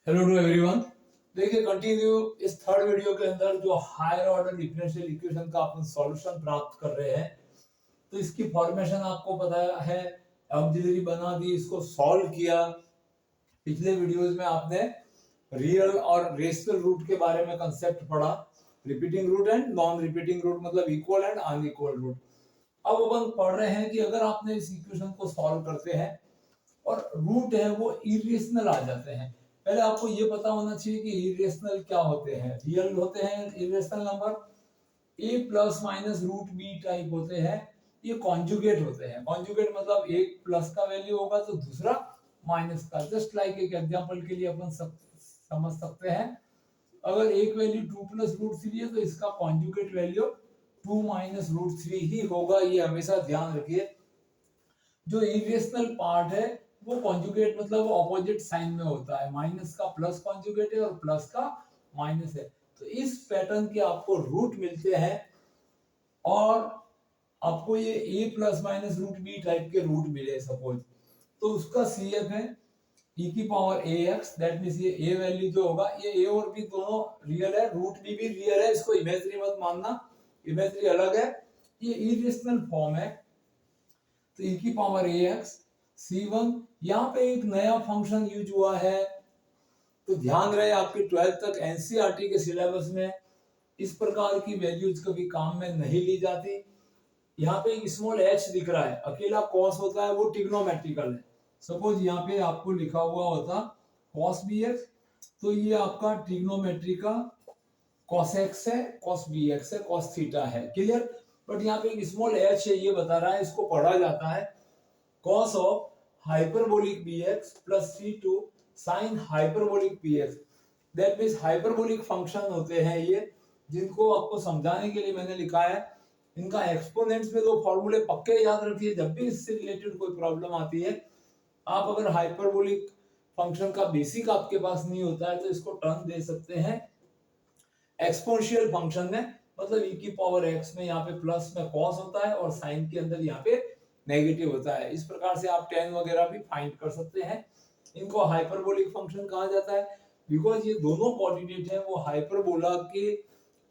Hello to everyone. देखिए continue इस third video के अंदर जो हायर ऑर्डर डिफरेंशियल इक्वेशन का अपन सॉल्यूशन प्राप्त कर रहे हैं, तो इसकी फॉर्मेशन आपको पता है, ऑक्सिलरी बना दी, इसको सॉल्व किया। पिछले वीडियोस में आपने रियल और रेशनल रूट के बारे में कंसेप्ट पढ़ा, repeating root and non repeating root, मतलब इक्वल एंड अनइक्वल रूट। अब अपन पढ़ रहे हैं कि अगर आपने इस इक्वेशन को सॉल्व करते हैं और रूट है वो इरेशनल आ जाते हैं। पहले आपको ये पता होना चाहिए कि इरेशनल क्या होते हैं। रियल होते हैं irrational number, a plus minus root B type होते हैं। ये कॉन्जुगेट होते हैं। कॉन्जुगेट मतलब एक प्लस का वैल्यू होगा तो दूसरा माइनस का। जस्ट लाइक एक एग्जांपल के लिए अपन समझ सकते हैं, अगर एक वैल्यू 2 प्लस रूट 3 है तो इसका कॉन्जुगेट वैल्यू 2 माइनस रूट 3 ही होगा। ये हमेशा ध्यान रखिए। जो इरेशनल पार्ट है वो कॉन्जुगेट मतलब ऑपोजिट साइन में होता है। माइनस का प्लस कॉन्जुगेट है और प्लस का माइनस है। तो इस पैटर्न के आपको रूट मिलते हैं और आपको ये a plus minus root B type के रूट मिले सपोज, तो उसका CF है e की पावर ax। दैट मींस ये a वैल्यू जो होगा, ये a और b दोनों रियल है, रूट b भी रियल है, इसको इमेजिनरी मत मानना, इमेजिनरी अलग है, ये इरेशनल फॉर्म है। तो e की पावर ax c1, यहाँ पे एक नया फंक्शन यूज हुआ है। तो ध्यान रहे आपके 12th तक एनसीईआरटी के सिलेबस में इस प्रकार की वैल्यूज कभी काम में नहीं ली जाती। यहाँ पे एक स्मॉल h दिख रहा है, अकेला cos होता है, वो ट्रिग्नोमेट्रिकल है। सपोज यहाँ पे आपको लिखा हुआ होता cos bx, तो ये आपका ट्रिग्नोमेट्री का cos x है, cos bx है, cos थीटा है। क्लियर? बट यहाँ पे एक स्मॉल h है, ये बता रहा है, इसको पढ़ा जाता है cos of hyperbolic bx plus c2 sin hyperbolic bx। That means hyperbolic function होते हैं ये, जिनको आपको समझाने के लिए मैंने लिखा है। इनका एक्सपोनेंट्स में दो फॉर्मूले पक्के याद रखिए, जब भी इससे रिलेटेड कोई प्रॉब्लम आती है। आप अगर हाइपरबोलिक फंक्शन का बेसिक आपके पास नहीं होता है तो इसको टर्म दे सकते हैं एक्सपोनेंशियल फंक्शन में, मतलब e की पावर x में यहाँ पे प्लस में cos होता है और साइन के अंदर यहाँ पे नेगेटिव होता है। इस प्रकार से आप tan वगैरह भी फाइंड कर सकते हैं। इनको हाइपरबोलिक फंक्शन कहा जाता है बिकॉज ये दोनों कोऑर्डिनेट है वो हाइपरबोला के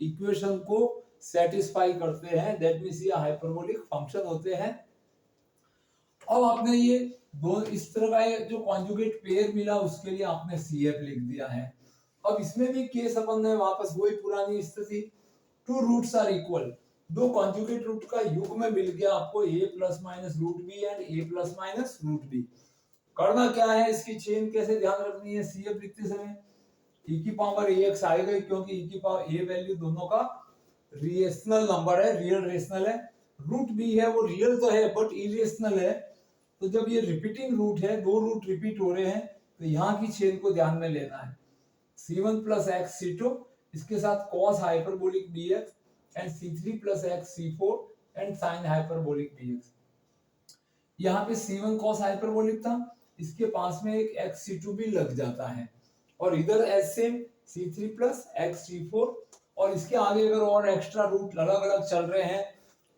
इक्वेशन को सेटिस्फाई करते हैं। दैट मींस ये हाइपरबोलिक फंक्शन होते हैं। अब आपने ये दो इस तरह का जो कॉन्जुगेट पेयर मिला उसके लिए आपने CF लिख दिया है। अब इसमें भी केस अपन है वापस वही पुरानी स्थिति, टू रूट्स आर इक्वल, दो कॉन्जुगेट रूट का युग्म मिल गया आपको a plus minus root B and a plus minus root B. करना क्या है, इसकी चेन कैसे ध्यान रखनी है CF लिखते समय, e की पावर ax आएगा क्योंकि e की पावर a वैल्यू दोनों का रेशनल नंबर है, रियल रेशनल है। रूट बी है वो रियल तो है बट इरेशनल है। तो जब ये रिपीटिंग रूट है, दो रूट रिपीट हो रहे हैं, तो यहाँ की चेन को ध्यान में लेना है। c1 प्लस एक्स c2, इसके साथ cos hyperbolic bx and c3 plus x c4 and sin hyperbolic bx। यहाँ पे c1 cos हाइपरबोलिक था, इसके पास में एक x c2 भी लग जाता है, और इधर S same c3 plus x c4, और इसके आगे अगर और एक्स्ट्रा रूट अलग अलग चल रहे हैं,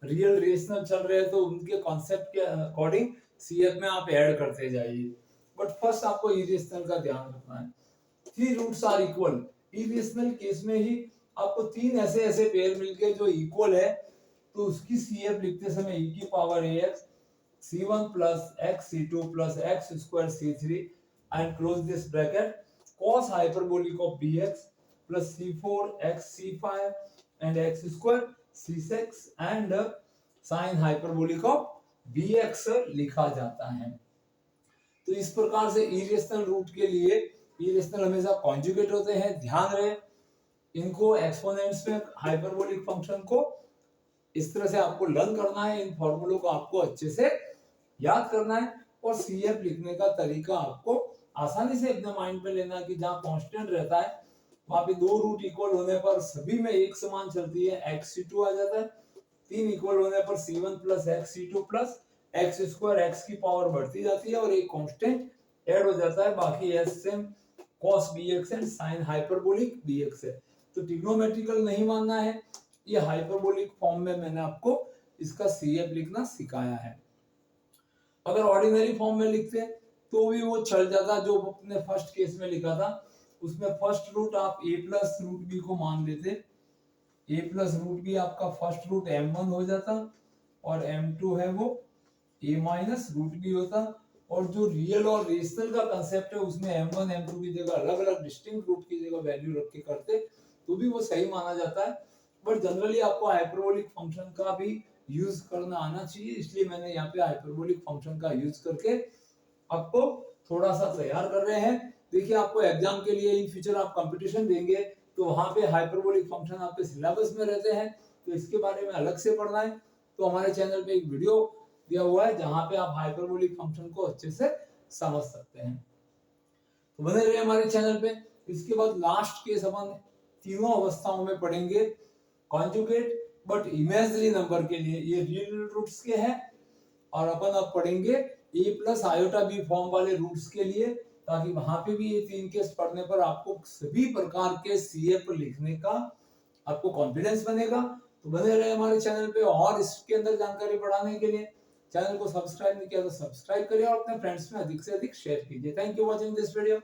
रियल रेशनल चल रहे हैं, तो उनके कॉन्सेप्ट के अकॉर्डिंग CF में आप ऐड करते जाइए। बट फर्स्ट आपको इरेशनल का ध्यान रखना है। Three roots are equal, irrational case में ही आपको तीन ऐसे ऐसे पेयर मिलके जो इक्वल है, तो उसकी CF लिखते समय e की power ax c1 plus x c2 plus x square c3 and close this bracket cos hyperbolic of bx plus c4 x c5 and x square c6 and sin hyperbolic of bx लिखा जाता है। तो इस प्रकार से irrational root के लिए, irrational हमेशा कॉन्जुगेट होते हैं, ध्यान रहे। इनको एक्सपोनेंट्स में हाइपरबोलिक फंक्शन को इस तरह से आपको लर्न करना है, इन फॉर्मूलों को आपको अच्छे से याद करना है, और CF लिखने का तरीका आपको आसानी से एकदम माइंड में लेना कि जहां कांस्टेंट रहता है वहां पे दो रूट इक्वल होने पर सभी में एक समान चलती है, x c2 आ जाता है। तीन इक्वल होने पर c1 plus x c2 plus x square x की पावर बढ़ती जाती है और एक कांस्टेंट ऐड हो जाता है, बाकी S same cos bx and sin hyperbolic bx है। तो ट्रिग्नोमेट्रिकल नहीं मानना है, ये हाइपरबोलिक फॉर्म में मैंने आपको इसका CF लिखना सिखाया है। अगर ऑर्डिनरी फॉर्म में लिखते तो भी वो चल जाता, जो अपने फर्स्ट केस में लिखा था उसमें फर्स्ट रूट आप a प्लस रूट बी को मान लेते, a प्लस रूट बी आपका फर्स्ट रूट m1 हो जाता और m2 है वो a माइनस रूट बी होता। और जो रियल और रेशनल का कंसेप्ट है उसमें m1 m2 की जगह अलग अलग डिस्टिंक्ट रूट की जगह वैल्यू रख के करते तो भी वो सही माना जाता है। बट जनरली आपको हाइपरबोलिक फंक्शन का भी यूज करना आना चाहिए, इसलिए मैंने यहाँ पे हाइपरबोलिक फंक्शन का यूज करके आपको थोड़ा सा तैयार कर रहे हैं। देखिए आपको एग्जाम के लिए इन फ्यूचर आप कंपटीशन देंगे तो वहां पे हाइपरबोलिक फंक्शन आपके सिलेबस में रहते हैं, तो इसके बारे में अलग से पढ़ना है तो हमारे चैनल पे एक वीडियो दिया हुआ है जहां पे आप हाइपरबोलिक फंक्शन को अच्छे से समझ सकते हैं। तो बने रहे हमारे चैनल पे। इसके बाद लास्ट केस अपन तीनों अवस्थाओं में पढ़ेंगे कॉन्जुगेट बट इमेजिनरी नंबर के लिए, ये रियल रूट्स के हैं। और अपन अब पढ़ेंगे a plus iota B form वाले रूट्स के लिए, ताकि वहां पे भी ये तीन केस पढ़ने पर आपको सभी प्रकार के सीएफ लिखने का आपको कॉन्फिडेंस बनेगा। तो बने रहे हमारे चैनल पे, और इसके अंदर जानकारी बढ़ाने के लिए चैनल को सब्सक्राइब नहीं किया तो सब्सक्राइब करिए और अपने फ्रेंड्स में अधिक से अधिक शेयर कीजिए। Thank you watching this video.